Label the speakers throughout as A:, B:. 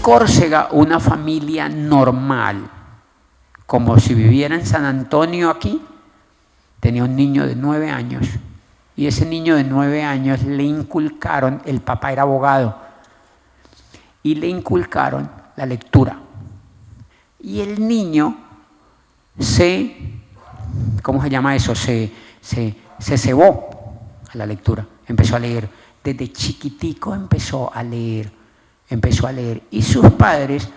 A: Córcega, una familia normal, como si viviera en San Antonio aquí, tenía un niño de 9 años. Y ese niño de 9 años le inculcaron, el papá era abogado, y le inculcaron la lectura. Y el niño ¿cómo se llama eso? Se cebó a la lectura, empezó a leer. Desde chiquitico empezó a leer. Y sus padres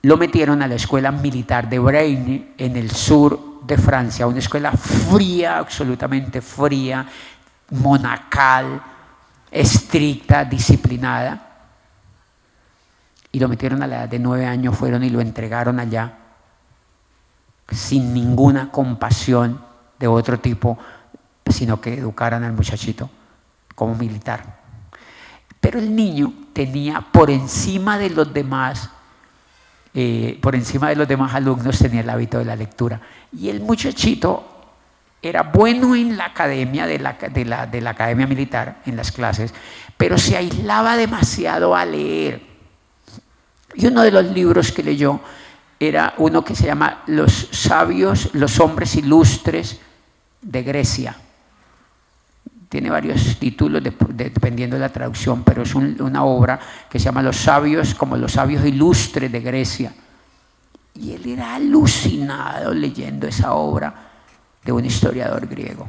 A: lo metieron a la escuela militar de Braine, en el sur de Francia, una escuela fría, absolutamente fría, monacal, estricta, disciplinada. Y lo metieron a la edad de 9 años, fueron y lo entregaron allá, sin ninguna compasión de otro tipo, sino que educaran al muchachito como militar. Pero el niño tenía por encima de los demás alumnos, tenía el hábito de la lectura. Y el muchachito era bueno en la academia de la academia militar, en las clases, pero se aislaba demasiado a leer. Y uno de los libros que leyó era uno que se llama Los hombres ilustres de Grecia. Tiene varios títulos dependiendo de la traducción, pero es una obra que se llama Los sabios ilustres de Grecia. Y él era alucinado leyendo esa obra de un historiador griego.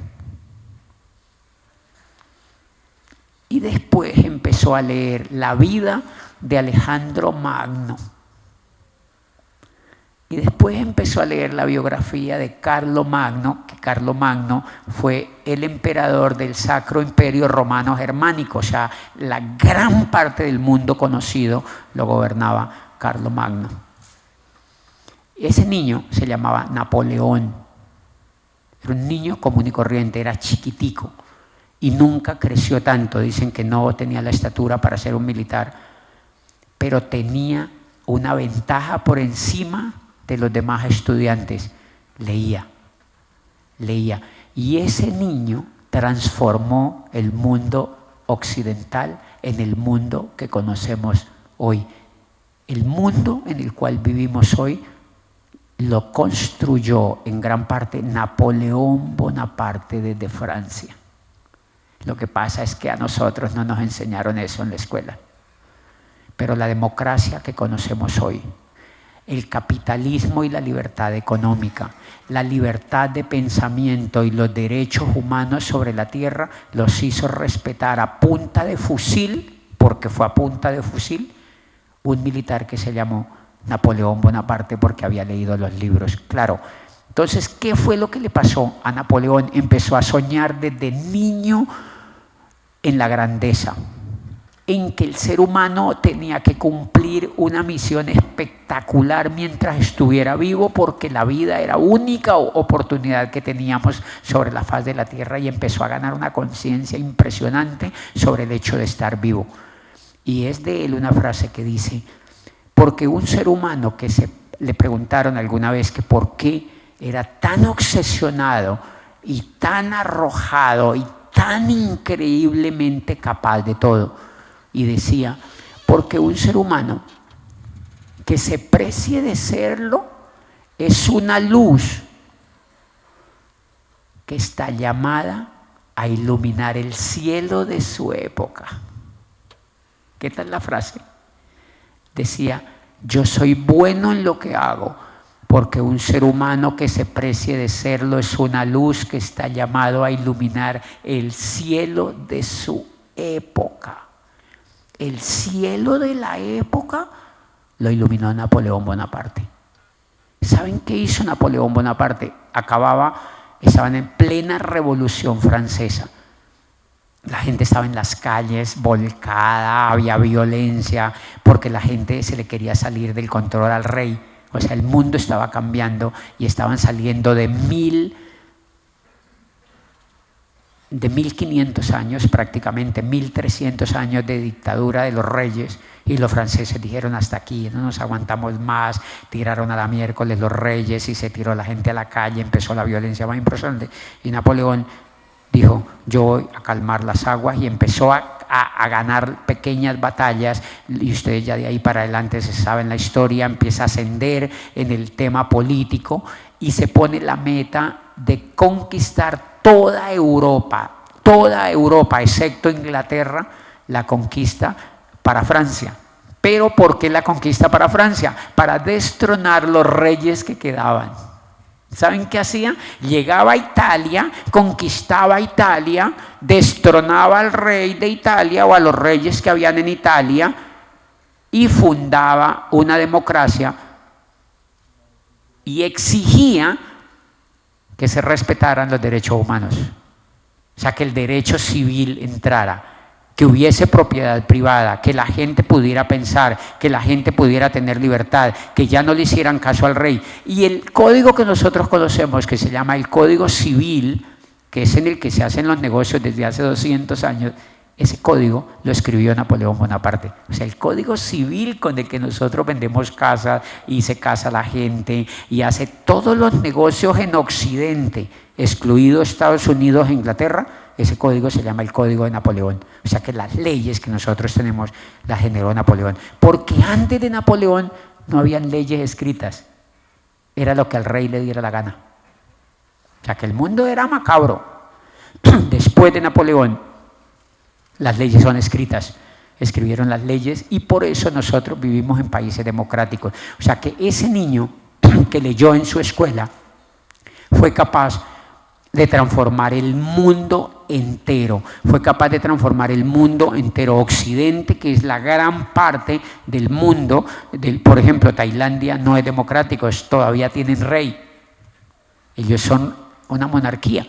A: Y después empezó a leer la vida de Alejandro Magno. Y después empezó a leer la biografía de Carlomagno, que Carlomagno fue el emperador del Sacro Imperio Romano Germánico, o sea, la gran parte del mundo conocido lo gobernaba Carlomagno. Ese niño se llamaba Napoleón. Era un niño común y corriente, era chiquitico y nunca creció tanto. Dicen que no tenía la estatura para ser un militar, pero tenía una ventaja por encima de los demás estudiantes: leía. Y ese niño transformó el mundo occidental en el mundo que conocemos hoy. El mundo en el cual vivimos hoy lo construyó en gran parte Napoleón Bonaparte desde Francia. Lo que pasa es que a nosotros no nos enseñaron eso en la escuela. Pero la democracia que conocemos hoy, el capitalismo y la libertad económica, la libertad de pensamiento y los derechos humanos sobre la tierra, los hizo respetar a punta de fusil, porque fue a punta de fusil, un militar que se llamó Napoleón Bonaparte, porque había leído los libros. Claro, entonces, ¿qué fue lo que le pasó a Napoleón? Empezó a soñar desde niño en la grandeza, en que el ser humano tenía que cumplir una misión espectacular mientras estuviera vivo, porque la vida era única oportunidad que teníamos sobre la faz de la tierra, y empezó a ganar una conciencia impresionante sobre el hecho de estar vivo. Y es de él una frase que dice: porque un ser humano que le preguntaron alguna vez que por qué era tan obsesionado y tan arrojado y tan increíblemente capaz de todo, y decía: porque un ser humano que se precie de serlo es una luz que está llamada a iluminar el cielo de su época. ¿Qué tal la frase? Decía: yo soy bueno en lo que hago, porque un ser humano que se precie de serlo es una luz que está llamado a iluminar el cielo de su época. El cielo de la época lo iluminó Napoleón Bonaparte. ¿Saben qué hizo Napoleón Bonaparte? Estaban en plena Revolución Francesa. La gente estaba en las calles volcada, había violencia, porque la gente se le quería salir del control al rey. O sea, el mundo estaba cambiando y estaban saliendo de 1500 años, prácticamente 1300 años de dictadura de los reyes, y los franceses dijeron: hasta aquí, no nos aguantamos más. Tiraron a la miércoles los reyes y se tiró la gente a la calle, empezó la violencia más impresionante, y Napoleón dijo, yo voy a calmar las aguas, y empezó a ganar pequeñas batallas, y ustedes ya de ahí para adelante se saben la historia, empieza a ascender en el tema político y se pone la meta de conquistar toda Europa, excepto Inglaterra, la conquista para Francia. ¿Pero por qué la conquista para Francia? Para destronar los reyes que quedaban. ¿Saben qué hacía? Llegaba a Italia, conquistaba Italia, destronaba al rey de Italia o a los reyes que habían en Italia y fundaba una democracia y exigía que se respetaran los derechos humanos. O sea, que el derecho civil entrara, que hubiese propiedad privada, que la gente pudiera pensar, que la gente pudiera tener libertad, que ya no le hicieran caso al rey. Y el código que nosotros conocemos, que se llama el Código Civil, que es en el que se hacen los negocios desde hace 200 años, ese código lo escribió Napoleón Bonaparte. O sea, el Código Civil con el que nosotros vendemos casas y se casa la gente y hace todos los negocios en Occidente, excluido Estados Unidos e Inglaterra, ese código se llama el Código de Napoleón. O sea que las leyes que nosotros tenemos las generó Napoleón. Porque antes de Napoleón no habían leyes escritas. Era lo que al rey le diera la gana. O sea que el mundo era macabro. Después de Napoleón, las leyes son escritas. Escribieron las leyes y por eso nosotros vivimos en países democráticos. O sea que ese niño que leyó en su escuela fue capaz de transformar el mundo entero, fue capaz de transformar el mundo entero. Occidente, que es la gran parte del mundo, por ejemplo, Tailandia no es democrático, todavía tienen rey, ellos son una monarquía,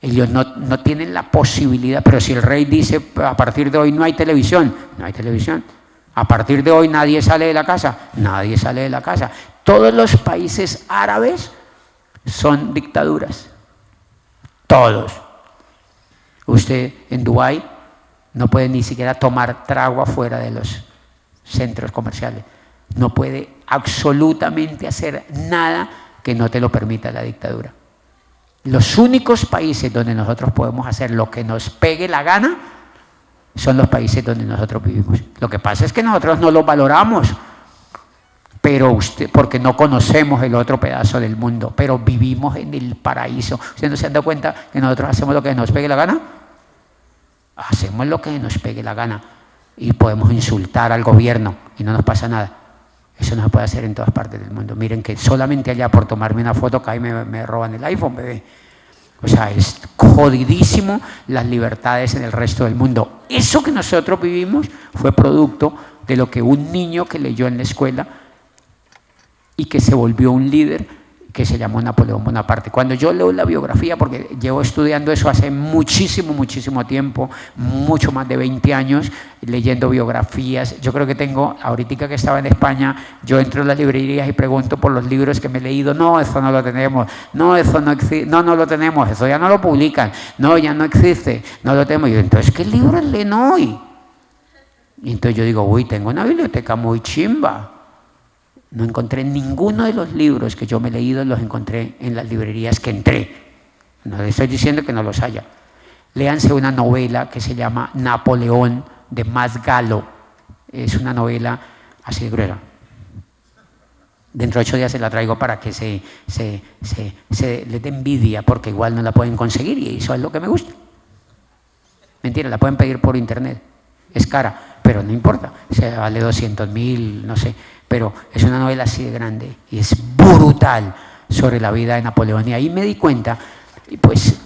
A: ellos no tienen la posibilidad, pero si el rey dice a partir de hoy no hay televisión, no hay televisión, a partir de hoy nadie sale de la casa, nadie sale de la casa. Todos los países árabes son dictaduras. Todos. Usted en Dubái no puede ni siquiera tomar trago afuera de los centros comerciales. No puede absolutamente hacer nada que no te lo permita la dictadura. Los únicos países donde nosotros podemos hacer lo que nos pegue la gana son los países donde nosotros vivimos. Lo que pasa es que nosotros no los valoramos, pero porque no conocemos el otro pedazo del mundo, pero vivimos en el paraíso. ¿Ustedes no se han dado cuenta que nosotros hacemos lo que nos pegue la gana? Hacemos lo que nos pegue la gana y podemos insultar al gobierno y no nos pasa nada. Eso no se puede hacer en todas partes del mundo. Miren que solamente allá por tomarme una foto que ahí me roban el iPhone, bebé. O sea, es jodidísimo las libertades en el resto del mundo. Eso que nosotros vivimos fue producto de lo que un niño que leyó en la escuela y que se volvió un líder que se llamó Napoleón Bonaparte. Cuando yo leo la biografía, porque llevo estudiando eso hace muchísimo tiempo, mucho más de 20 años, leyendo biografías. Yo creo que tengo, ahorita que estaba en España, yo entro a las librerías y pregunto por los libros que me he leído. No, eso no lo tenemos. No, eso no existe. No, no lo tenemos. Eso ya no lo publican. No, ya no existe. No lo tenemos. Y yo, entonces, ¿qué libros leen hoy? Y entonces yo digo, uy, tengo una biblioteca muy chimba. No encontré ninguno de los libros que yo me he leído, los encontré en las librerías que entré. No les estoy diciendo que no los haya. Léanse una novela que se llama Napoleón, de Mas Gallo. Es una novela así de gruesa. Dentro de 8 días se la traigo para que se les dé envidia, porque igual no la pueden conseguir y eso es lo que me gusta. Mentira, la pueden pedir por internet. Es cara, pero no importa. Se vale 200.000, no sé. Pero es una novela así de grande y es brutal sobre la vida de Napoleón. Y ahí me di cuenta, y pues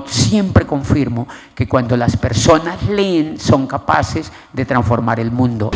A: siempre confirmo que cuando las personas leen son capaces de transformar el mundo.